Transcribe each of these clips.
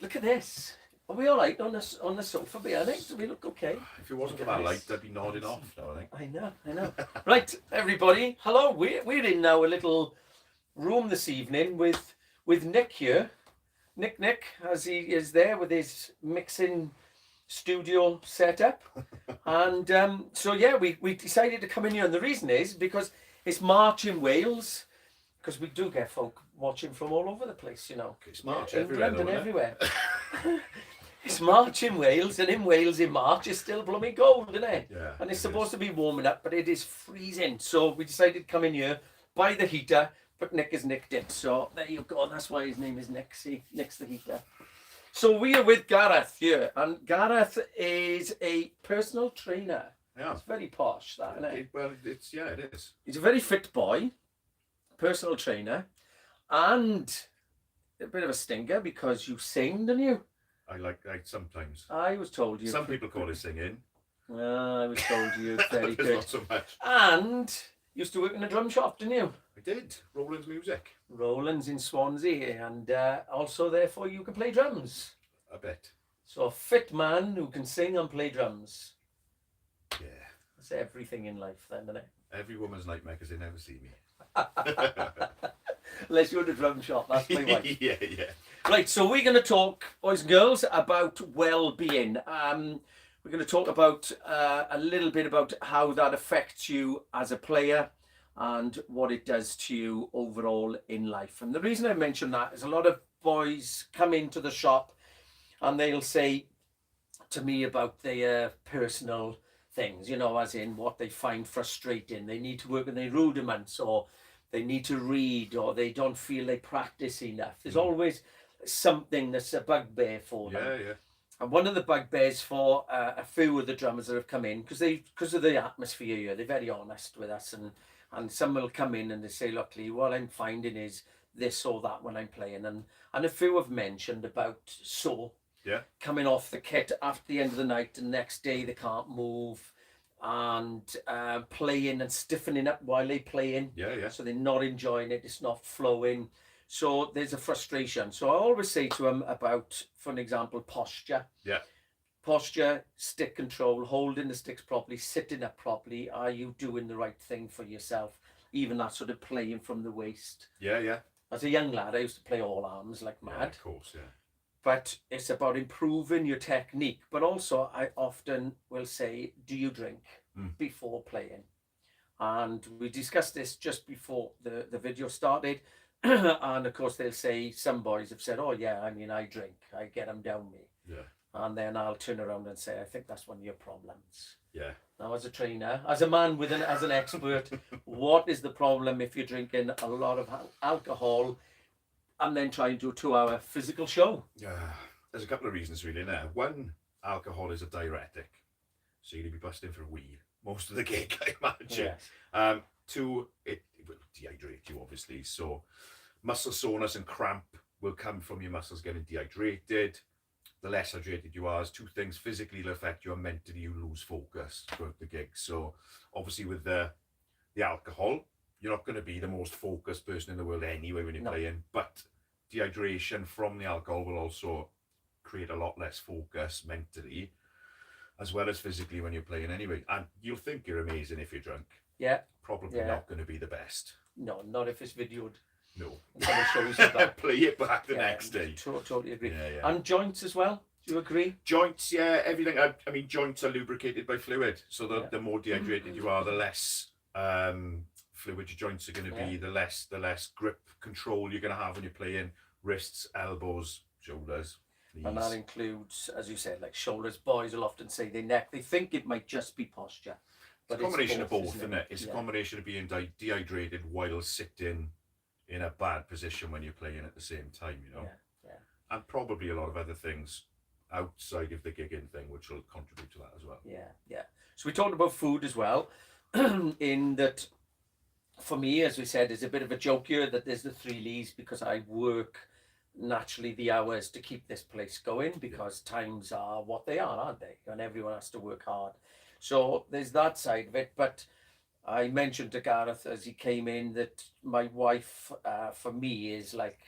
Look at this. Are we all right on the sofa behind it? Do we look okay? If it wasn't for that light, I'd be nodding off now, I think. I know. Right, everybody. Hello. We're in now a little room this evening with Nick here. Nick, as he is there with his mixing studio setup. And so, yeah, we decided to come in here. And the reason is because it's March in Wales. Because we do get folk watching from all over the place, you know. It's March England everywhere, and though, everywhere. It's March in Wales, and in Wales in March it's still blooming cold, isn't it? Yeah. And it's supposed to be warming up, but it is freezing. So we decided to come in here, buy the heater, but Nick is nicked it. So there you go. That's why his name is Nick. See, Nick's the heater. So we are with Gareth here, and Gareth is a personal trainer. Yeah. It's very posh, that, isn't it? Well, it is. He's a very fit boy, personal trainer, and a bit of a stinger because you sing, don't you? I like sometimes. I was told you. Some people call it singing. I was told you very good. Not so much. And used to work in a drum shop, didn't you? I did. Roland's Music. Roland's in Swansea, and also therefore you can play drums. A bit. So a fit man who can sing and play drums. Yeah. That's everything in life then, isn't it? Every woman's nightmare because they never see me. Unless you're in a drum shop, that's my wife. Yeah. Right, so we're going to talk, boys and girls, about well-being. We're going to talk about a little bit about how that affects you as a player and what it does to you overall in life. And the reason I mention that is a lot of boys come into the shop and they'll say to me about their personal things, you know, as in what they find frustrating. They need to work on their rudiments, or they need to read, or they don't feel they practice enough. There's always something that's a bugbear for them. Yeah. And one of the bugbears for a few of the drummers that have come in, because of the atmosphere here, they're very honest with us, and some will come in and they say, look, Lee, what I'm finding is this or that when I'm playing. And a few have mentioned about coming off the kit after the end of the night, and the next day they can't move, and playing and stiffening up while they're playing. Yeah. So they're not enjoying it, it's not flowing. So there's a frustration. So I always say to them about, for an example, posture. Yeah. Posture, stick control, holding the sticks properly, sitting up properly. Are you doing the right thing for yourself? Even that sort of playing from the waist. Yeah. As a young lad, I used to play all arms like mad. Yeah, of course, yeah. But it's about improving your technique. But also, I often will say, do you drink before playing? And we discussed this just before the video started. And of course, they'll say, some boys have said, oh yeah, I mean, I drink. I get them down me. Yeah. And then I'll turn around and say, I think that's one of your problems. Yeah. Now, as a trainer, as a man as an expert, what is the problem if you're drinking a lot of alcohol and then trying to do a 2-hour physical show? Yeah. There's a couple of reasons really now. One, alcohol is a diuretic, so you're going to be busting for a wee most of the gig, I imagine. Yes. Two, it will dehydrate you, obviously. So muscle soreness and cramp will come from your muscles getting dehydrated. The less hydrated you are, two things: physically it'll affect you, and mentally you lose focus throughout the gig. So obviously with the alcohol, you're not going to be the most focused person in the world anyway when you're playing, but dehydration from the alcohol will also create a lot less focus mentally as well as physically when you're playing anyway. And you'll think you're amazing if you're drunk. Yeah. Probably not going to be the best. No, not if it's videoed. No. Shows you that. Play it back the next day. Totally agree. Yeah. And joints as well. Do you agree? Joints, yeah, everything. I mean, joints are lubricated by fluid. So the more dehydrated you are, the less fluid your joints are going to be, the less grip control you're going to have when you're playing. Wrists, elbows, shoulders, knees. And that includes, as you said, like shoulders. Boys will often say their neck. They think it might just be posture. But it's a combination of both, isn't it? It's a combination of being dehydrated while sitting in a bad position when you're playing at the same time, you know. Yeah. And probably a lot of other things outside of the gigging thing which will contribute to that as well. Yeah. So we talked about food as well. In that, for me, as we said, it's a bit of a joke here that there's the 3 Lees, because I work naturally the hours to keep this place going, because times are what they are, aren't they? And everyone has to work hard. So there's that side of it. But I mentioned to Gareth as he came in that my wife, for me, is like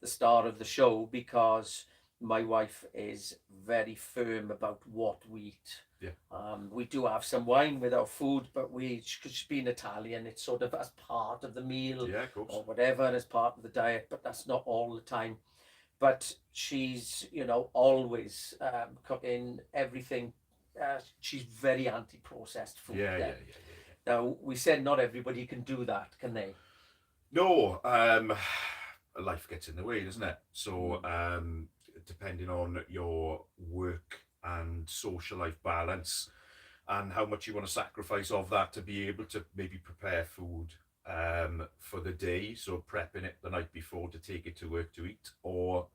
the star of the show, because my wife is very firm about what we eat. Yeah. We do have some wine with our food, but because she's been Italian, it's sort of as part of the meal, Yeah, of course. or whatever, as part of the diet, but that's not all the time. But she's, always cooking everything. She's very anti-processed food. Yeah. Now, we said not everybody can do that, can they? No, life gets in the way, doesn't it? So, depending on your work and social life balance and how much you want to sacrifice of that to be able to maybe prepare food for the day, so prepping it the night before to take it to work to eat, or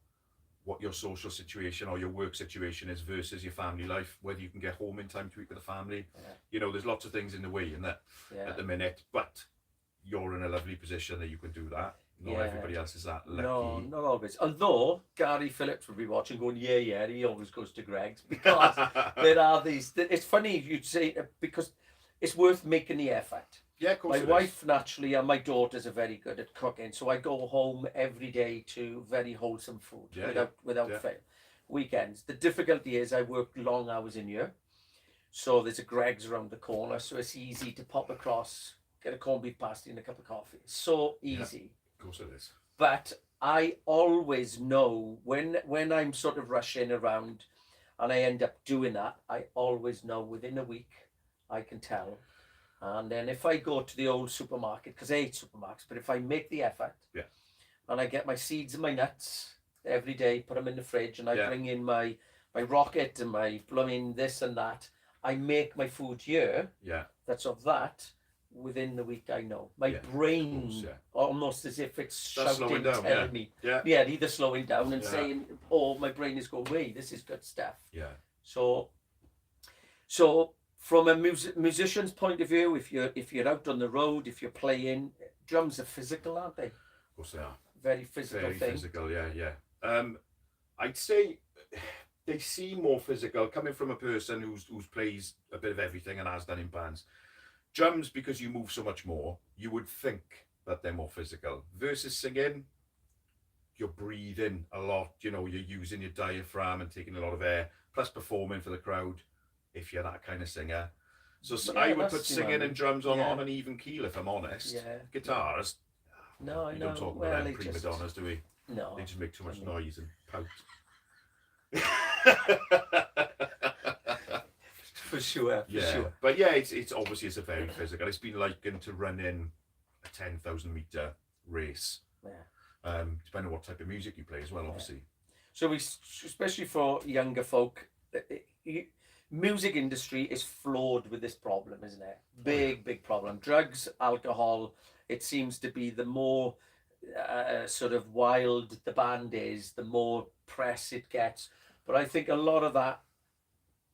what your social situation or your work situation is versus your family life, whether you can get home in time to eat with the family. There's lots of things in the way in that at the minute, but you're in a lovely position that you can do that. Not everybody else is that lucky. No, not always. Although Gary Phillips would be watching, going, yeah, he always goes to Greg's, because there are these. It's funny you'd say, because it's worth making the effort. Yeah, of course. My wife naturally and my daughters are very good at cooking, so I go home every day to very wholesome food without fail. Weekends. The difficulty is I work long hours in here, so there's a Greg's around the corner, so it's easy to pop across, get a corned beef pasty and a cup of coffee. So easy. Of course it is. But I always know when I'm sort of rushing around and I end up doing that, I always know within a week I can tell. And then if I go to the old supermarket, because I hate supermarkets, but if I make the effort, and I get my seeds and my nuts every day, put them in the fridge, and I bring in my rocket and my blooming this and that, I make my food here. That's of that. Within the week, I know my brain almost as if it's shouting, telling me, either slowing down and saying, or my brain is going, wait, this is good stuff. So from a musician's point of view, if you're out on the road, if you're playing, drums are physical, aren't they? Of course they are. Very physical thing. Physical, yeah. I'd say they seem more physical coming from a person who's plays a bit of everything and has done in bands. Drums, because you move so much more, you would think that they're more physical. Versus singing, you're breathing a lot, you're using your diaphragm and taking a lot of air, plus performing for the crowd, if you're that kind of singer. So I would put singing and drums on an even keel, if I'm honest. Guitars, no, we don't talk about them prima donnas, do we? No. They just make too much noise and pout. For sure. But it's obviously it's a very physical. It's been likened to running a 10,000 meter race. Depending on what type of music you play as well, obviously. So especially for younger folk, music industry is flawed with this problem, isn't it? Big problem. Drugs, alcohol. It seems to be the more sort of wild the band is, the more press it gets. But I think a lot of that,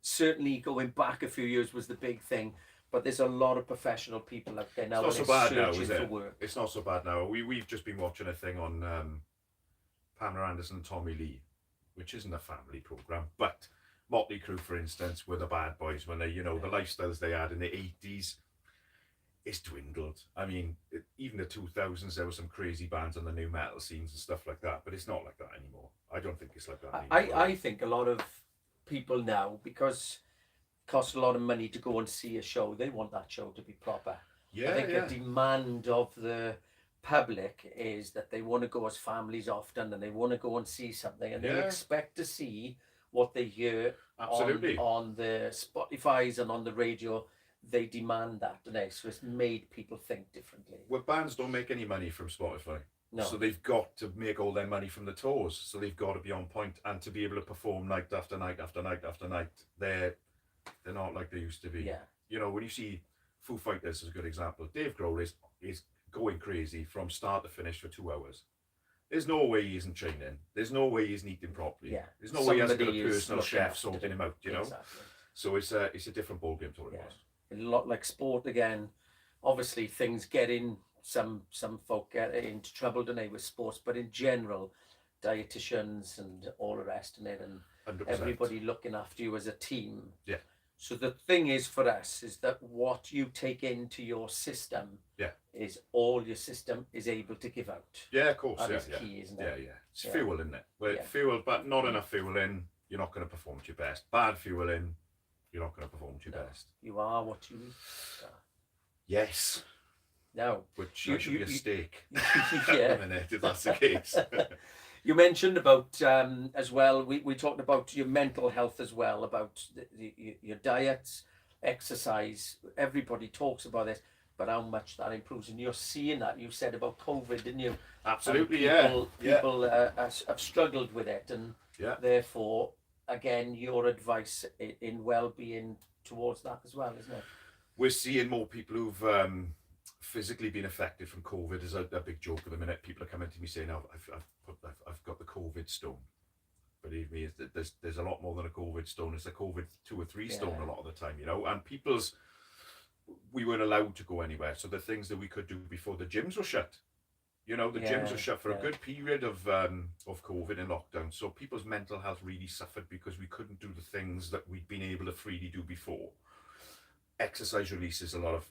certainly going back a few years, was the big thing. But there's a lot of professional people out there now. It's not so bad now, is it? Work. It's not so bad now. We've just been watching a thing on Pamela Anderson and Tommy Lee, which isn't a family program, but Motley Crue, for instance, were the bad boys when they, the lifestyles they had in the 80s. It's dwindled. I mean, even the 2000s, there were some crazy bands on the new metal scenes and stuff like that, but it's not like that anymore. I don't think it's like that anymore. I think a lot of people now, because it costs a lot of money to go and see a show, they want that show to be proper. I think the demand of the public is that they want to go as families often, and they want to go and see something, and they expect to see what they hear on the Spotify's and on the radio. They demand that, don't they? So it's made people think differently. Well, bands don't make any money from Spotify. No. So they've got to make all their money from the tours. So they've got to be on point, and to be able to perform night after night after night after night. They're not like they used to be. When you see Foo Fighters as a good example, Dave Grohl is going crazy from start to finish for 2 hours. There's no way he isn't training. There's no way he isn't eating properly. There's no way he hasn't got a personal chef sorting him out, Exactly. So it's a different ballgame to what it was. A lot like sport again. Obviously, things get in. Some folk get into trouble, don't they, with sports? But in general, dietitians and all the rest in it, and 100%. everybody looking after you as a team. So the thing is for us is that what you take into your system Yeah. is all your system is able to give out. Yeah, of course. That Yeah, is yeah. key, isn't Yeah, it? yeah. It's Yeah. fuel, isn't it? Well, Yeah. fuel, but not enough fuel in, you're not going to perform to your best. Bad fuel in, you're not going to perform to your No. best. You are what you eat. Yes. No. Which I should be a steak. Yeah. A minute, if that's the case. You mentioned about as well. We talked about your mental health as well, about your diets, exercise. Everybody talks about this, but how much that improves, and you're seeing that. You said about COVID, didn't you? Absolutely, People yeah. have struggled with it, and Yeah. therefore, again, your advice in well-being towards that as well, isn't it? We're seeing more people who've physically been affected from COVID. Is a big joke at the minute. People are coming to me saying, "Oh, I've got the COVID stone." Believe me, there's a lot more than a COVID stone. It's a COVID 2 or 3 stone a lot of the time, you know. And we weren't allowed to go anywhere, so the things that we could do before, the gyms were shut. You know, the gyms were shut for a good period of COVID and lockdown. So people's mental health really suffered because we couldn't do the things that we'd been able to freely do before. Exercise releases a lot of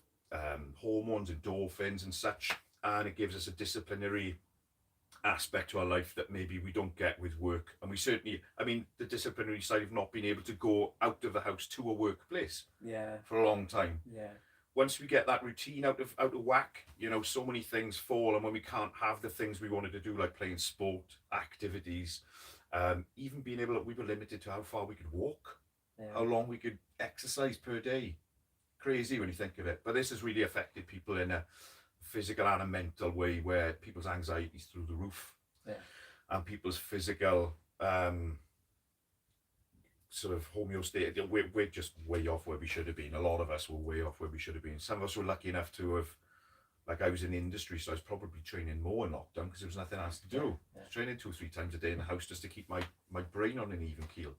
hormones, endorphins and such, and it gives us a disciplinary aspect to our life that maybe we don't get with work. And we certainly, I mean, the disciplinary side of not being able to go out of the house to a workplace for a long time. Once we get that routine out of whack, you know, so many things fall, and when we can't have the things we wanted to do, like playing sport, activities, even being able to, we were limited to how far we could walk, how long we could exercise per day. Crazy when you think of it. But this has really affected people in a physical and a mental way, where people's anxiety is through the roof, and people's physical sort of homeostasis, we're just way off where we should have been. A lot of us were way off where we should have been. Some of us were lucky enough to have, like, I was in the industry, so I was probably training more in lockdown because there was nothing else to do. I was training 2 or 3 times a day in the house just to keep my brain on an even keel.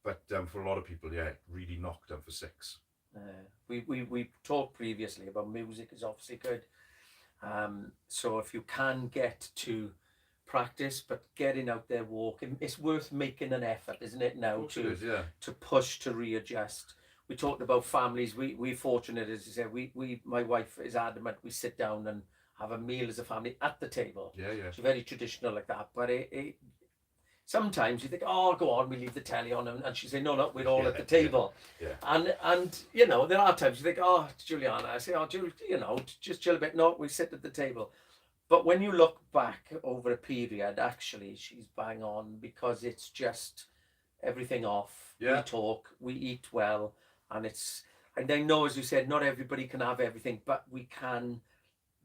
But for a lot of people, really knocked them for 6. We talked previously about music is obviously good. So if you can get to practice, but getting out there walking, it's worth making an effort, isn't it, now to push, to readjust. We talked about families. We're fortunate, as you said, my wife is adamant we sit down and have a meal as a family at the table. She's very traditional like that, but it sometimes you think, oh, go on, we leave the telly on, and she say, no, we're all at the table. And you know, there are times you think, oh, Juliana, I say, oh, you know, just chill a bit. No, we sit at the table. But when you look back over a period, actually, she's bang on, because it's just everything off. We talk, we eat well, and I know, as you said, not everybody can have everything, but we can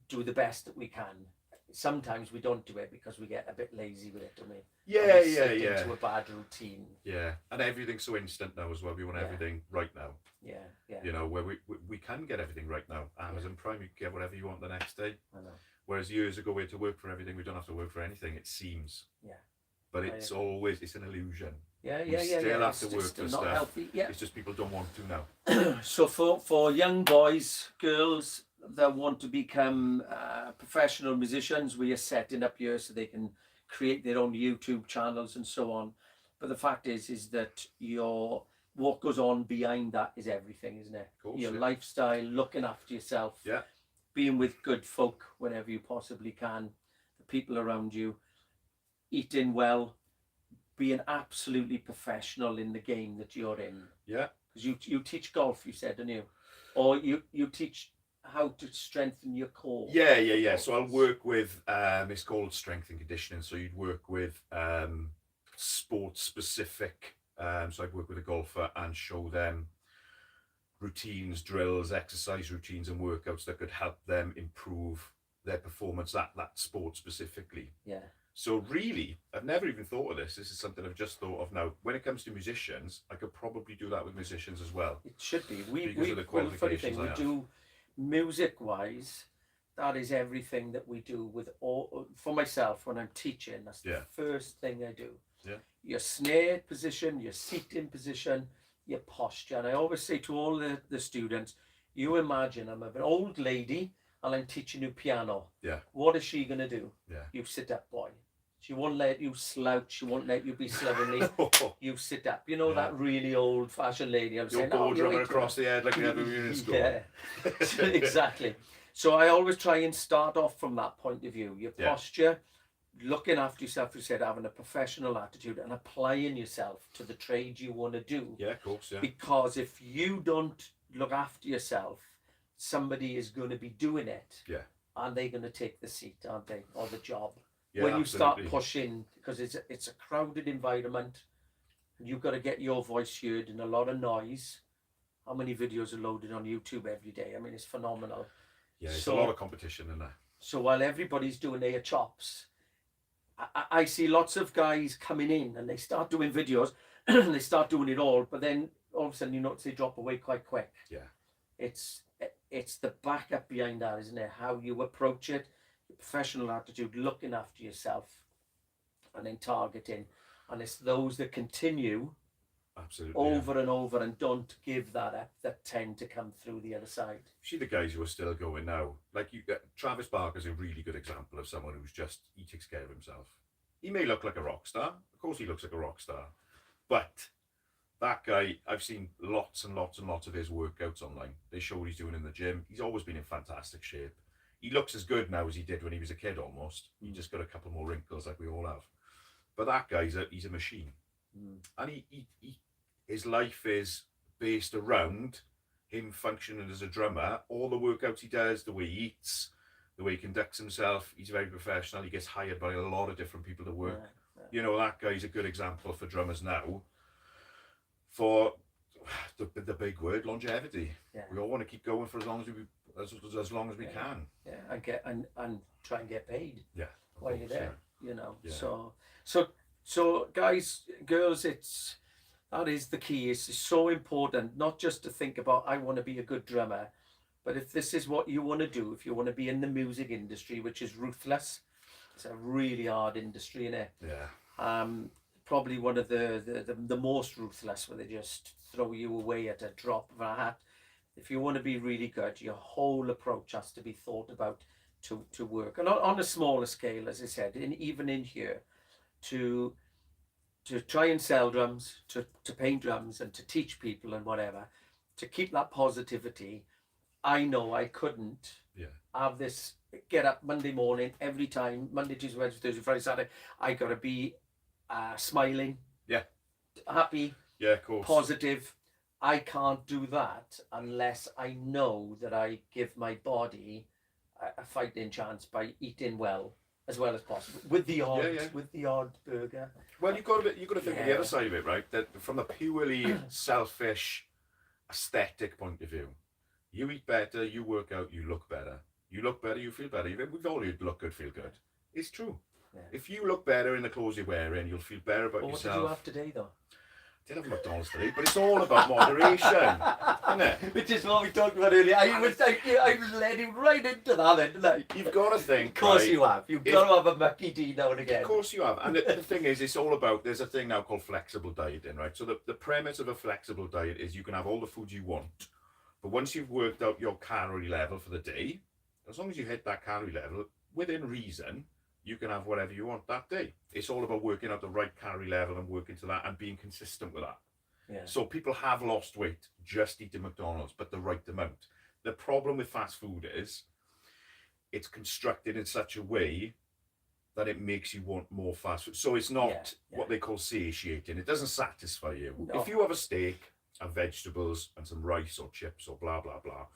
do the best that we can. Sometimes we don't do it because we get a bit lazy with it, don't we? Into a bad routine. And everything's so instant now as well. We want everything right now. You know, where we can get everything right now. Amazon Prime, you can get whatever you want the next day. I know. Whereas years ago we had to work for everything. We don't have to work for anything, it seems. But it's it's an illusion. We still have to work for stuff. Healthy. It's just people don't want to now. So for young boys, girls that want to become professional musicians, we are setting up here so they can create their own YouTube channels and so on. But the fact is that what goes on behind that is everything, isn't it? Course, your lifestyle, looking after yourself, being with good folk whenever you possibly can, the people around you, eating well, being absolutely professional in the game that you're in. Because you teach golf, you said, don't you? Or you teach how to strengthen your core. So I'll work with it's called strength and conditioning. So you'd work with sports specific. So I'd work with a golfer and show them routines, drills, exercise routines and workouts that could help them improve their performance, that sport specifically. So really, I've never even thought of this. This is something I've just thought of now. When it comes to musicians, I could probably do that with musicians as well. It should be. We do music wise. That is everything that we do with all. For myself, when I'm teaching, that's the first thing I do. Your snare position, your seating position, your posture. And I always say to all the students, you imagine I'm an old lady and I'm teaching you piano. What is she going to do? You sit up, boy. She won't let you slouch. She won't let you be slovenly. You sit up. You know that really old-fashioned lady. I'm You're saying, ball you drummer wait across the head like you ever been in school. Yeah, exactly. So I always try and start off from that point of view. Your posture, looking after yourself, you said, having a professional attitude and applying yourself to the trade you want to do. Yeah, of course, yeah. Because if you don't look after yourself, somebody is going to be doing it. Yeah. And they're going to take the seat, aren't they? Or the job. Yeah, when you absolutely. start pushing, because it's a crowded environment, and you've got to get your voice heard in a lot of noise. How many videos are loaded on YouTube every day? I mean, it's phenomenal. Yeah, there's a lot of competition in there. So while everybody's doing their chops, I see lots of guys coming in and they start doing videos and they start doing it all, but then all of a sudden you notice they drop away quite quick. Yeah. It's the backup behind that, isn't it? How you approach it, your professional attitude, looking after yourself, and then targeting. And it's those that continue over and over and don't give that up that tend to come through the other side. See the guys who are still going now, like Travis Barker's a really good example of someone who's he takes care of himself. He may look like a rock star, of course he looks like a rock star, but that guy, I've seen lots and lots and lots of his workouts online. They show what he's doing in the gym. He's always been in fantastic shape. He looks as good now as he did when he was a kid almost. He just got a couple more wrinkles like we all have. But that guy's he's a machine. And his life is based around him functioning as a drummer. All the workouts he does, the way he eats, the way he conducts himself, he's very professional. He gets hired by a lot of different people to work. You know, that guy's a good example for drummers now. For the big word, longevity. We all want to keep going for as long as we can. And try and get paid. While you're there, you know. So guys, girls, that is the key. It's so important not just to think about I want to be a good drummer, but if this is what you want to do, if you want to be in the music industry, which is ruthless, it's a really hard industry, isn't it? Probably one of the most ruthless, where they just throw you away at a drop of a hat. If you want to be really good, your whole approach has to be thought about to work. And on a smaller scale, as I said, even in here, to try and sell drums, to paint drums and to teach people and whatever, to keep that positivity. I know I couldn't have this get up Monday morning every time, Monday, Tuesday, Wednesday, Thursday, Friday, Saturday. I got to be smiling, happy, of course, positive. I can't do that unless I know that I give my body a fighting chance by eating well as possible, with the odd burger. Well, you've got to think of the other side of it, right? That from a purely selfish aesthetic point of view, you eat better, you work out, you look better. You look better, you feel better. We've all look good, feel good. It's true. If you look better in the clothes you're wearing, you'll feel better about yourself. What did you have today, though? I did have McDonald's today, but it's all about moderation, isn't it? Which is what we talked about earlier. I was letting right into that, didn't I? You've got to think. Of course you have. You've got to have a Mucky D now and again. Of course you have. And the thing is, it's all about, there's a thing now called flexible dieting, right? So the premise of a flexible diet is you can have all the food you want, but once you've worked out your calorie level for the day, as long as you hit that calorie level, within reason, you can have whatever you want that day. It's all about working out the right calorie level and working to that and being consistent with that. So people have lost weight just eating McDonald's, but the right amount. The problem with fast food is it's constructed in such a way that it makes you want more fast food. So it's not what they call satiating. It doesn't satisfy you. No. If you have a steak and vegetables and some rice or chips or blah, blah, blah,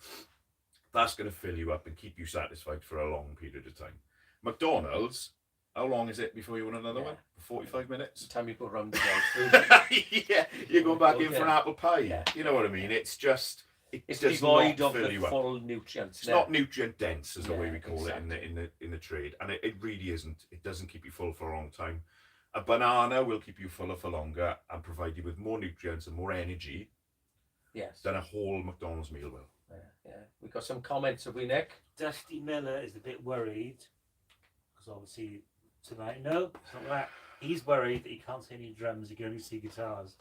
that's going to fill you up and keep you satisfied for a long period of time. McDonald's, how long is it before you want another one? 45 minutes? The time you go round the food. You're going back in for an apple pie. You know what I mean? It's just, it's devoid of the full nutrients. It's not nutrient dense, is the way we call it in the trade, and it really isn't. It doesn't keep you full for a long time. A banana will keep you fuller for longer and provide you with more nutrients and more energy than a whole McDonald's meal will. We've got some comments, have we, Nick? Dusty Miller is a bit worried because obviously tonight, no, it's not that. He's worried that he can't see any drums, he can only see guitars.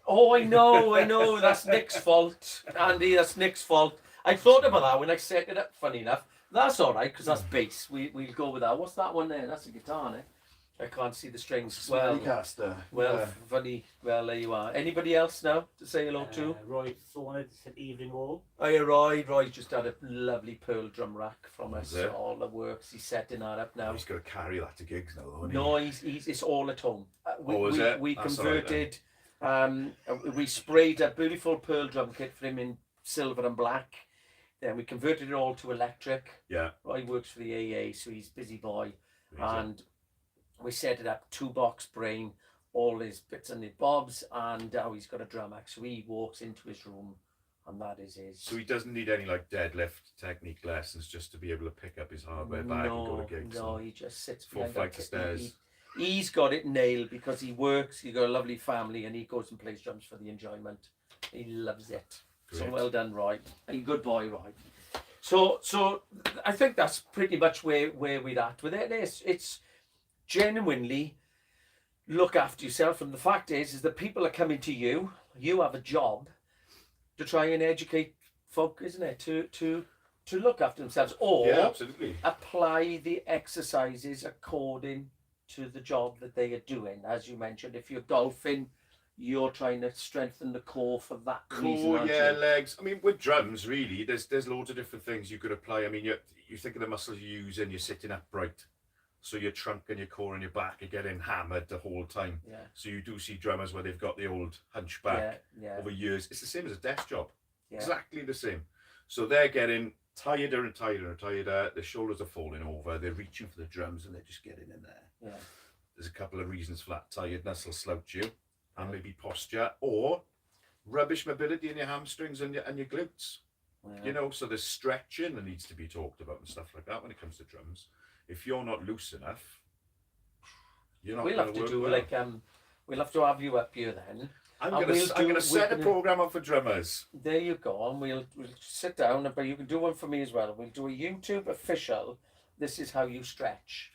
Oh, I know, that's Nick's fault, Andy, that's Nick's fault. I thought about that when I set it up, funny enough. That's all right, because that's bass, we'll go with that. What's that one there? That's a guitar, eh? I can't see the strings. Smelly caster. Well, Yeah. funny. Well, there you are. Anybody else now to say hello to? Roy Thorned said evening all. Oh, yeah, Roy. Roy just had a lovely pearl drum rack from us. Is it? All the works. He's setting that up now. He's got to carry that to gigs now, though, No, he's it's all at home. Is it? We That's all right converted. We sprayed a beautiful pearl drum kit for him in silver and black. Then we converted it all to electric. Yeah. Roy works for the AA, so he's a busy boy. Amazing. And we set it up, 2-box brain, all his bits and his bobs, and now he's got a drum rack. So he walks into his room, and that is his. So he doesn't need any like deadlift technique lessons just to be able to pick up his hardware bag and go to gigs. No, he just sits 4 flights of stairs. He's got it nailed because he works. He's got a lovely family, and he goes and plays drums for the enjoyment. He loves it. Great. So well done, Roy. A good boy, Roy. So I think that's pretty much where we're at with it. It's genuinely look after yourself, and the fact is that people are coming to you. You have a job to try and educate folk, isn't it? To look after themselves, or Yeah, absolutely. apply the exercises according to the job that they are doing. As you mentioned, if you're golfing, you're trying to strengthen the core for that reason, Core, aren't yeah, you? legs. I mean, with drums, really, there's loads of different things you could apply. I mean, you think of the muscles you're using, you're sitting upright. So your trunk and your core and your back are getting hammered the whole time. Yeah. So you do see drummers where they've got the old hunchback Yeah. over years. It's the same as a desk job. Yeah. Exactly the same. So they're getting tireder and tireder and tireder. Their shoulders are falling over. They're reaching for the drums and they're just getting in there. Yeah. There's a couple of reasons for that. Tiredness will slouch you, and maybe posture, or rubbish mobility in your hamstrings and your glutes. Yeah. You know, so there's stretching that needs to be talked about and stuff like that when it comes to drums. If you're not loose enough, you're not. We'll have to do well. we'll have to have you up here then. I'm and gonna set a program up for drummers. There you go, and we'll sit down, but you can do one for me as well. We'll do a YouTube official. This is how you stretch,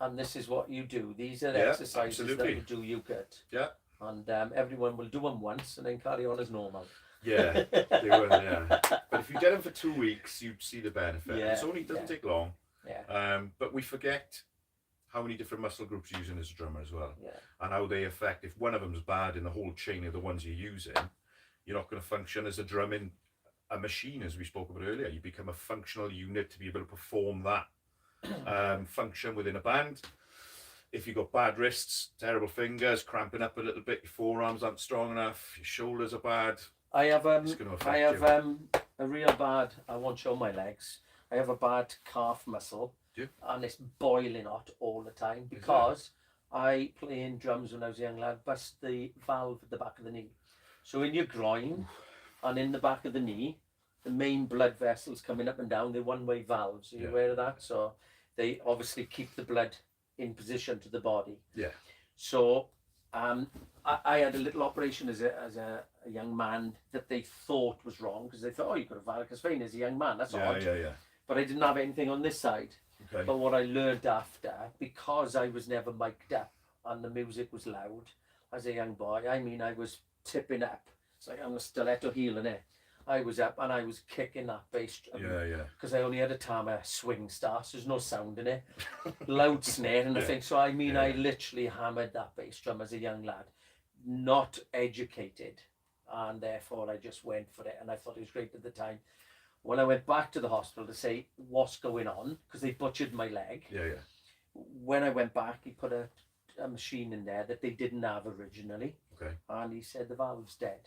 and this is what you do. These are the exercises absolutely. that will do you good. Yeah. And everyone will do them once and then carry on as normal. Yeah, they will. Yeah. But if you did them for 2 weeks, you'd see the benefit. Yeah, It doesn't take long. Yeah. But we forget how many different muscle groups you're using as a drummer as well. Yeah. And how they affect. If one of them's bad in the whole chain of the ones you're using, you're not going to function as a drumming a machine, as we spoke about earlier. You become a functional unit to be able to perform that function within a band. If you've got bad wrists, terrible fingers, cramping up a little bit, your forearms aren't strong enough, your shoulders are bad. I have It's going to affect a real bad. I won't show my legs. I have a bad calf muscle, Do you? and it's boiling hot all the time because I playing drums when I was a young lad. Bust the valve at the back of the knee. So in your groin and in the back of the knee, the main blood vessels coming up and down. They're one-way valves. Are you aware of that? So they obviously keep the blood in position to the body. Yeah. So I had a little operation as a young man that they thought was wrong because they thought, oh, you've got a varicose vein as a young man. That's odd. Yeah. But I didn't have anything on this side. Okay. But what I learned after, because I was never mic'd up and the music was loud as a young boy, I mean, I was tipping up. It's like I'm a stiletto heel in it. I was up and I was kicking that bass drum. Yeah. Because I only had a Tama swing star, so there's no sound in it. Loud snare and everything. So I mean, I literally hammered that bass drum as a young lad, not educated, and therefore I just went for it. And I thought it was great at the time. When I went back to the hospital to say what's going on, because they butchered my leg. Yeah. When I went back, he put a machine in there that they didn't have originally. Okay. And he said the valve's dead.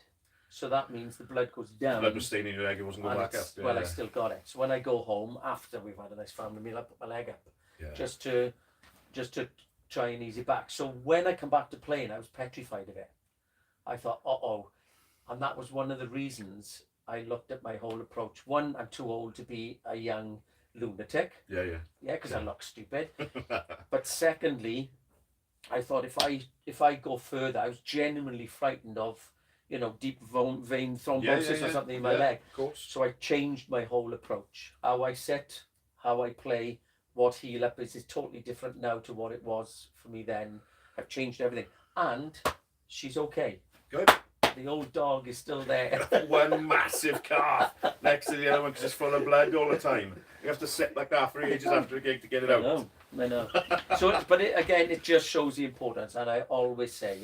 So that means the blood goes down. Blood was staining your leg, it wasn't going back up. Well, I still got it. So when I go home, after we've had a nice family meal, I put my leg up. Yeah. Just to try and ease it back. So when I come back to playing, I was petrified of it. I thought, uh-oh. And that was one of the reasons I looked at my whole approach. One, I'm too old to be a young lunatic. Yeah. Yeah, because I look stupid. But secondly, I thought if I go further, I was genuinely frightened of, deep vein thrombosis or something in my leg. Of course. So I changed my whole approach. How I sit, how I play, what heel up is totally different now to what it was for me then. I've changed everything. And she's okay. Good. The old dog is still there. One massive calf next to the other one because it's full of blood all the time. You have to sit like that for ages after a gig to get it out. I know. So, but again, it just shows the importance. And I always say,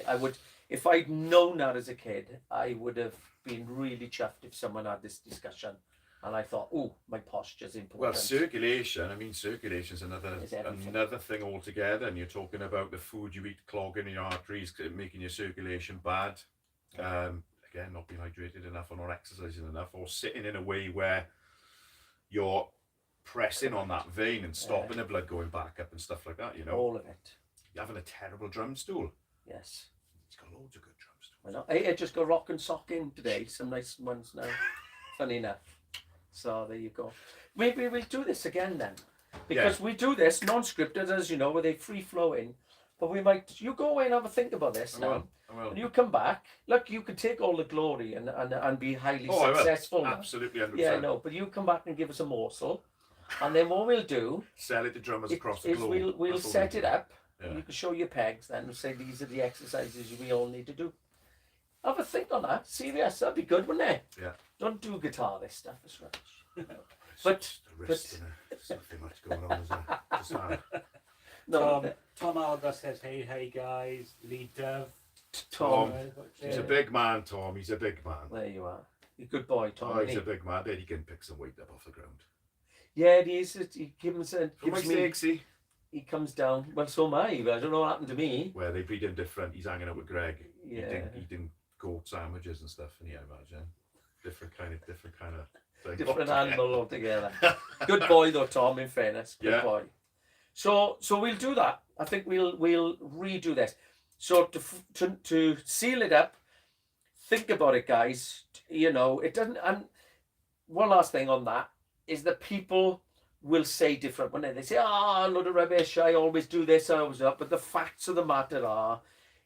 if I'd known that as a kid, I would have been really chuffed if someone had this discussion. And I thought, oh, my posture's important. Well, circulation. I mean, circulation's another thing altogether. And you're talking about the food you eat clogging your arteries, making your circulation bad. Again, not being hydrated enough or not exercising enough, or sitting in a way where you're pressing on that vein and stopping the blood going back up and stuff like that, you know. All of it. You're having a terrible drum stool. Yes. It's got loads of good drum stools. I know. I just got rock and sock in today. Some nice ones now. Funny enough. So there you go. Maybe we'll do this again then. Because we do this non-scripted, as you know, where they free flowing. But we might, you go away and have a think about this now. I will. And you come back. Look, you could take all the glory and be highly successful. Absolutely, 100%. Yeah, no, but you come back and give us a morsel. And then what we'll do, sell it to drummers across the globe. Is we'll set it up. Yeah. You can show your pegs then and say these are the exercises we all need to do. Have a think on that. Serious, that'd be good, wouldn't it? Yeah. Don't do guitar, this stuff is rubbish. But the wrist, there's nothing much going on, is there? Just hard. No, Tom Alga says, hey guys, Lee Dove. Tom. He's a big man, Tom. He's a big man. There you are. You're a good boy, Tom. Oh, he's a big man. Then he can pick some weight up off the ground. Yeah, it is. He gives me. He comes down. Well, so am I. But I don't know what happened to me. Where they breed him different. He's hanging out with Greg. Yeah. Eating goat sandwiches and stuff. And yeah, imagine different kind of thing. Different animal altogether. Good boy though, Tom. In fairness, good boy. So we'll do that. I think we'll redo this. So to seal it up, think about it, guys. You know, it doesn't. And one last thing on that is that people will say different when they say, a load of rubbish. I always do this. I always do that. But the facts of the matter are,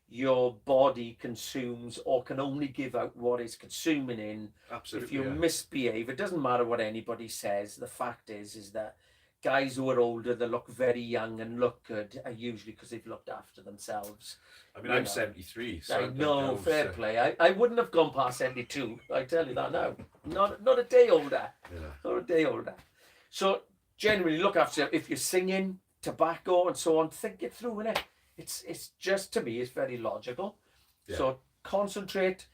your body consumes or can only give out what it's consuming in. Absolutely. If you misbehave, it doesn't matter what anybody says. The fact is that guys who are older that look very young and look good are usually because they've looked after themselves. I mean, I'm 73. So I know, fair play. I wouldn't have gone past 72. I tell you that now. Not a day older. Yeah. Not a day older. So generally look after yourself. If you're singing, tobacco and so on, think it through, innit? It's just, to me, it's very logical. Yeah. So concentrate,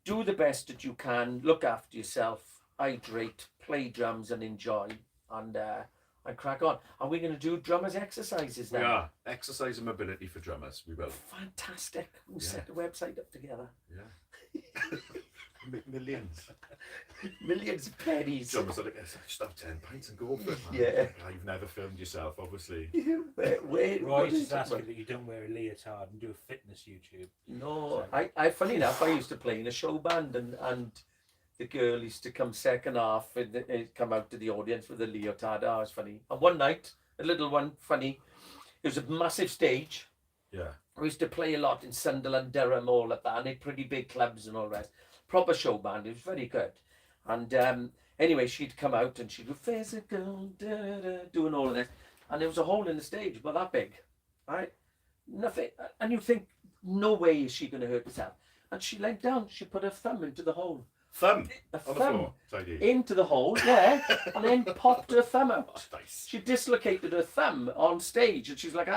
do the best that you can, look after yourself, hydrate, play drums and enjoy, and crack on. Are we going to do drummers exercises then? We are. Exercise and mobility for drummers. We will. Fantastic. We'll set the website up together. Yeah. Millions. Millions of pennies. Drummers are like, just have 10 pints and go for it, man. Yeah. You've never filmed yourself, obviously. Roy's just asking that you don't wear a leotard and do a fitness YouTube. No, so. I funny enough, I used to play in a show band and the girl used to come second half and come out to the audience with a leotard. Oh, it was funny. And one night, a little one, funny, it was a massive stage. Yeah. I used to play a lot in Sunderland, Durham, all of that, and they pretty big clubs and all that. Proper show band. It was very good. And anyway, she'd come out and she'd go physical, doing all of this. And there was a hole in the stage, about that big. Right? Nothing. And you think, no way is she going to hurt herself. And she leant down, she put her thumb into the hole. Thumb? A on thumb the floor? into the hole, yeah, and then popped her thumb out. Oh, nice. She dislocated her thumb on stage, and she's like,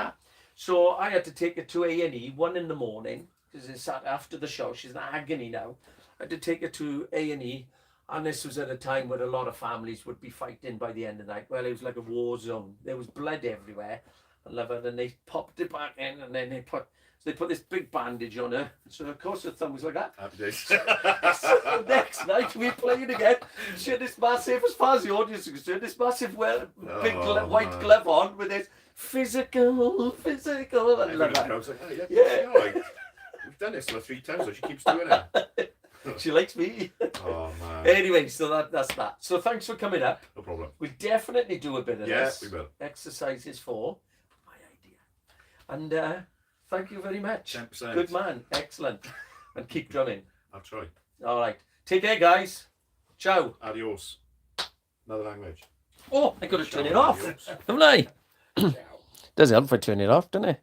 So I had to take her to A&E, 1 in the morning, because it's after the show. She's in agony now. I had to take her to A&E, and this was at a time where a lot of families would be fighting by the end of the night. Well, it was like a war zone. There was blood everywhere. I love it. And they popped it back in, and then they put this big bandage on her. So of course her thumb was like that. Happy days. So next night we played again. She had this massive, as far as the audience is concerned, this massive, big white glove on with this physical. I love that. I was like, yeah. Right. We've done this 3 times, so she keeps doing it. She likes me. Oh man. Anyway, so that's that. So thanks for coming up. No problem. We'll definitely do a bit of this. Yeah, we will. Exercises for my idea. And thank you very much. 10%. Good man. Excellent. And keep drumming. I'll try. All right. Take care, guys. Ciao. Adios. Another language. Oh, I got to turn it off. Haven't I? Does help if I turn it off, doesn't it?